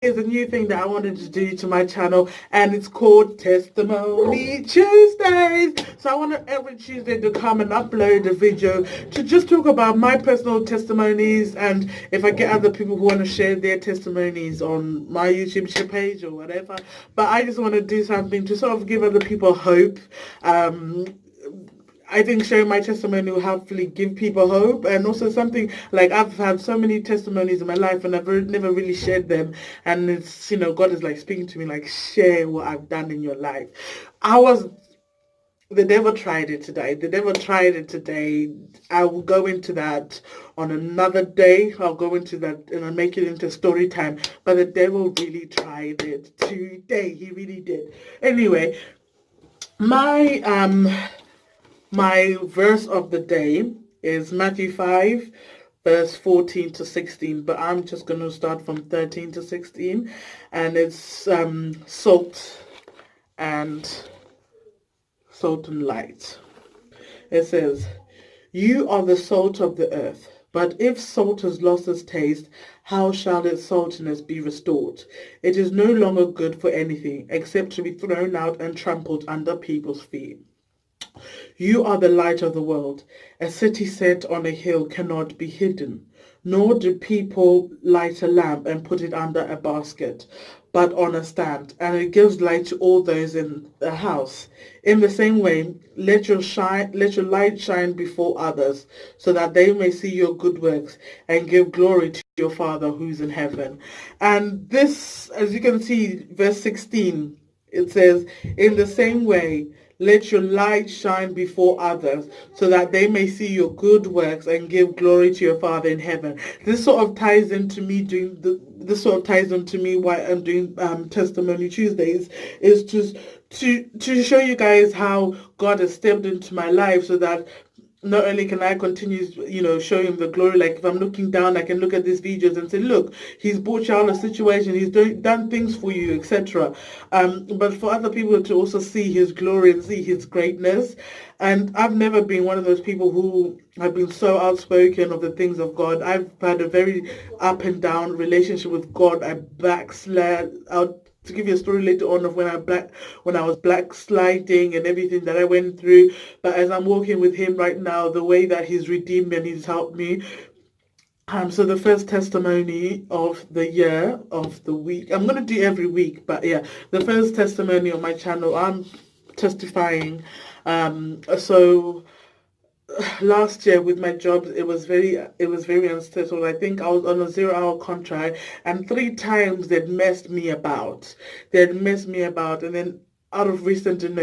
Is a new thing that I wanted to do to my channel, and it's called Testimony Tuesdays. So I want every Tuesday to come and upload a video to just talk about my personal testimonies, and if I get other people who want to share their testimonies on my YouTube page or whatever. But I just want to do something to sort of give other people hope. I think sharing my testimony will hopefully give people hope, and also something like I've had so many testimonies in my life and I've never really shared them, and it's, you know, God is like speaking to me like, share what I've done in your life. The devil tried it today. I will go into that on another day. I'll go into that and I'll make it into story time. But the devil really tried it today. He really did. Anyway, my verse of the day is Matthew 5, verse 14 to 16, but I'm just going to start from 13 to 16, and it's salt and light. It says, "You are the salt of the earth, but if salt has lost its taste, how shall its saltiness be restored? It is no longer good for anything except to be thrown out and trampled under people's feet. You are the light of the world. A city set on a hill cannot be hidden, nor do people light a lamp and put it under a basket, but on a stand, and it gives light to all those in the house. In the same way, let your light shine before others, so that they may see your good works and give glory to your Father who's in heaven." And this, as you can see, verse 16, it says, "In the same way, let your light shine before others, so that they may see your good works and give glory to your Father in heaven." This sort of ties into me why I'm doing Testimony Tuesdays, is just to show you guys how God has stepped into my life, so that not only can I continue, you know, showing him the glory, like if I'm looking down, I can look at these videos and say, look, he's brought you out of a situation, he's done things for you, etc. But for other people to also see his glory and see his greatness. And I've never been one of those people who have been so outspoken of the things of God. I've had a very up and down relationship with God. I backslid out. To give you a story later on of when I was backsliding and everything that I went through. But as I'm walking with him right now, the way that he's redeemed me and he's helped me. So the first testimony of the year, of the week, I'm going to do every week, but yeah, the first testimony on my channel, I'm testifying. So last year with my job, it was very unsettled. I think I was on a 0-hour contract, and 3 times they'd messed me about. And then out of recent in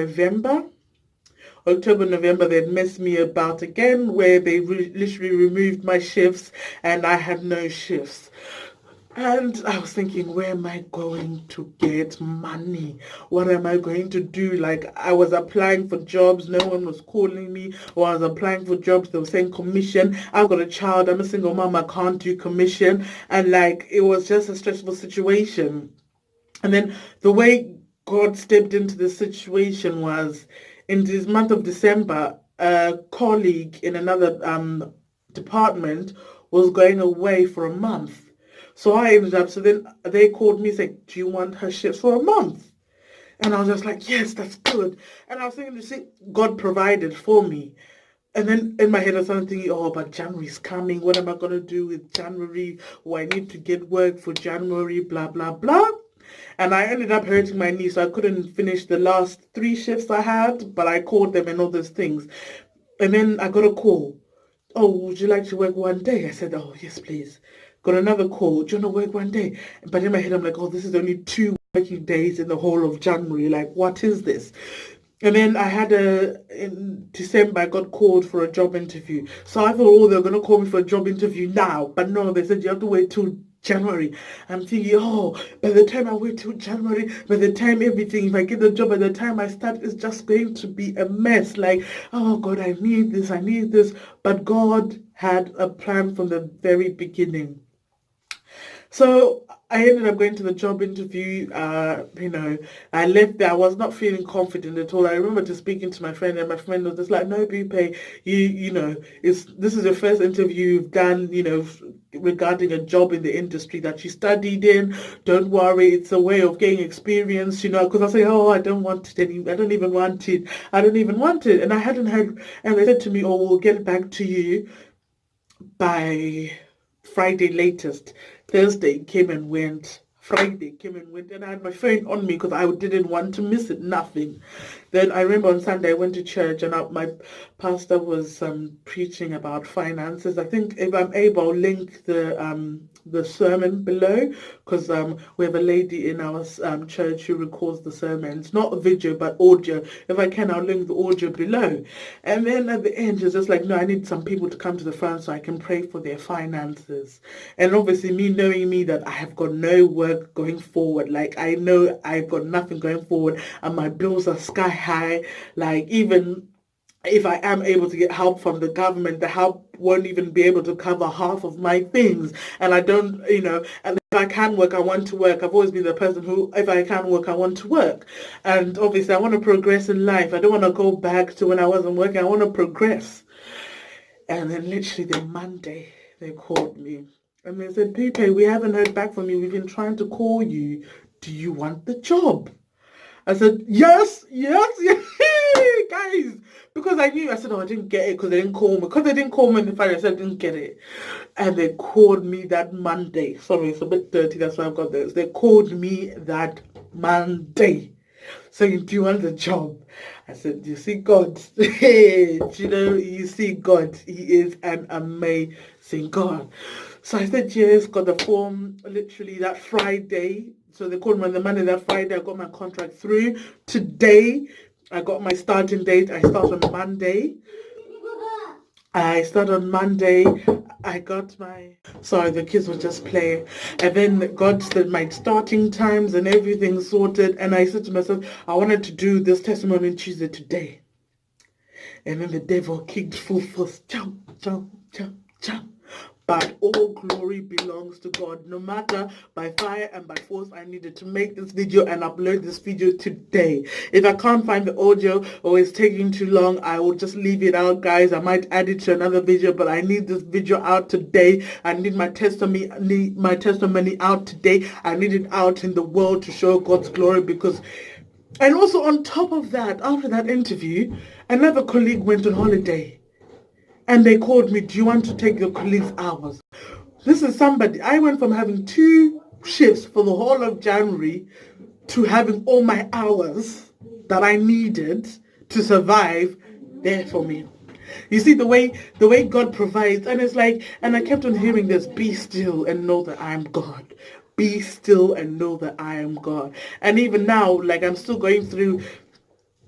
October, November, they'd messed me about again, where they literally removed my shifts and I had no shifts. And I was thinking, where am I going to get money? What am I going to do? Like, I was applying for jobs, no one was calling me. Or I was applying for jobs, they were saying commission. I've got a child, I'm a single mom, I can't do commission. And like, it was just a stressful situation. And then the way God stepped into the situation was, in this month of December, a colleague in another department was going away for a month. So I ended up, so then they called me saying, do you want her shifts for a month? And I was just like, yes, that's good. And I was thinking, you see, God provided for me. And then in my head I started thinking, oh, but January's coming. What am I going to do with January? Oh, I need to get work for January, blah, blah, blah. And I ended up hurting my knee, so I couldn't finish the last 3 shifts I had, but I called them and all those things. And then I got a call. Oh, would you like to work one day? I said, oh, yes, please. Got another call. Do you want to work one day? But in my head, I'm like, oh, this is only 2 working days in the whole of January. Like, what is this? And then I had in December, I got called for a job interview. So I thought, oh, they're going to call me for a job interview now. But no, they said you have to wait till January. I'm thinking, oh, by the time I wait till January, by the time everything, if I get the job, by the time I start, it's just going to be a mess. Like, oh God, I need this. But God had a plan from the very beginning. So I ended up going to the job interview. I left there. I was not feeling confident at all. I remember just speaking to my friend, and my friend was just like, "No, Bipe, this is your first interview you've done, regarding a job in the industry that you studied in. Don't worry, it's a way of getting experience, Because I say, oh, I don't want it I don't even want it. I don't even want it, and I hadn't heard. And they said to me, "Oh, we'll get back to you by Friday latest." Thursday came and went. Friday came and went, and I had my phone on me because I didn't want to miss it. Nothing. Then I remember on Sunday I went to church, and my pastor was preaching about finances. I think if I'm able, I'll link the sermon below, because we have a lady in our church who records the sermons, not a video but audio. If I can, I'll link the audio below. And then at the end, she's just like, "No, I need some people to come to the front so I can pray for their finances." And obviously, me knowing me that I have got no work going forward, like I know I've got nothing going forward, and my bills are sky high. Like, even if I am able to get help from the government, the help won't even be able to cover half of my things. And I don't, and if I can work, I want to work. I've always been the person who, if I can work, I want to work. And obviously, I want to progress in life. I don't want to go back to when I wasn't working. I want to progress. And then literally the Monday, they called me. And they said, "Pepe, we haven't heard back from you. We've been trying to call you. Do you want the job?" I said, yes, guys. Because I knew, I said, "Oh, I didn't get it because they didn't call me." Because they didn't call me on the Friday, I said I didn't get it. And they called me that Monday. Sorry, it's a bit dirty, that's why I've got this. They called me that Monday saying, "Do you want the job?" I said, "You see God." You see God. He is an amazing God. So I said, yes, got the form literally that Friday. So they called me on the Monday. That Friday, I got my contract through. Today, I got my starting date. I start on Monday. I got my... Sorry, the kids were just playing. And then got my starting times and everything sorted. And I said to myself, I wanted to do this testimony on Tuesday today. And then the devil kicked full force. Jump, jump, jump, jump. But all glory belongs to God. No matter by fire and by force, I needed to make this video and upload this video today. If I can't find the audio or it's taking too long, I will just leave it out, guys. I might add it to another video, but I need this video out today. I need my testimony out today. I need it out in the world to show God's glory, because... And also on top of that, after that interview, another colleague went on holiday. And they called me, "Do you want to take your colleague's hours?" This is somebody. I went from having 2 shifts for the whole of January to having all my hours that I needed to survive there for me. You see the way God provides. And it's like, and I kept on hearing this, "Be still and know that I am God. Be still and know that I am God." And even now, like, I'm still going through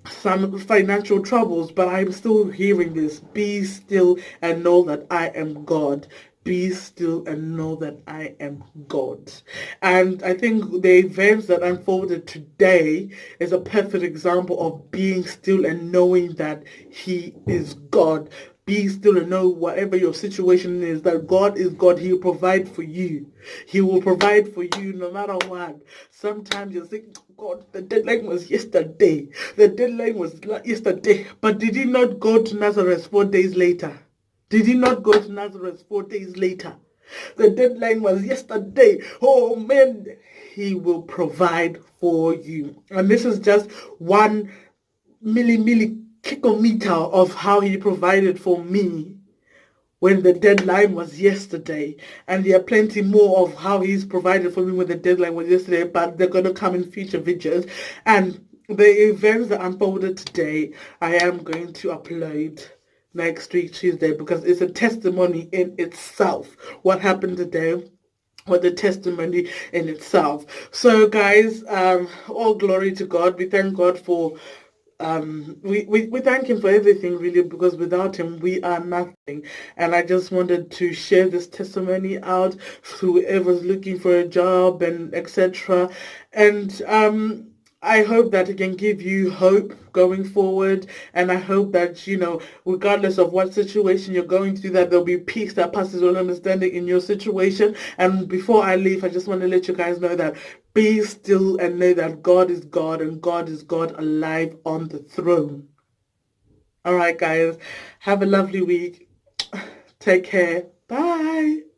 some financial troubles, but I'm still hearing this, "Be still and know that I am God. Be still and know that I am God." And I think the events that unfolded today is a perfect example of being still and knowing that He is God. Be still and know, whatever your situation is, that God is God. He will provide for you. He will provide for you no matter what. Sometimes you think, "God, the deadline was yesterday. The deadline was yesterday." But did He not go to Nazareth 4 days later? Did He not go to Nazareth 4 days later? The deadline was yesterday. Oh man, He will provide for you. And this is just one milli kilometer of how He provided for me when the deadline was yesterday. And there are plenty more of how He's provided for me when the deadline was yesterday, but they're going to come in future videos. And the events that unfolded today, I am going to upload next week, Tuesday, because it's a testimony in itself. What happened today, with the testimony in itself. So guys, all glory to God. We thank God for we thank Him for everything, really, because without Him we are nothing. And I just wanted to share this testimony out to whoever's looking for a job and etc. And I hope that it can give you hope going forward. And I hope that, regardless of what situation you're going through, that there'll be peace that passes all understanding in your situation. And before I leave, I just want to let you guys know that be still and know that God is God and God is God alive on the throne. All right, guys. Have a lovely week. Take care. Bye.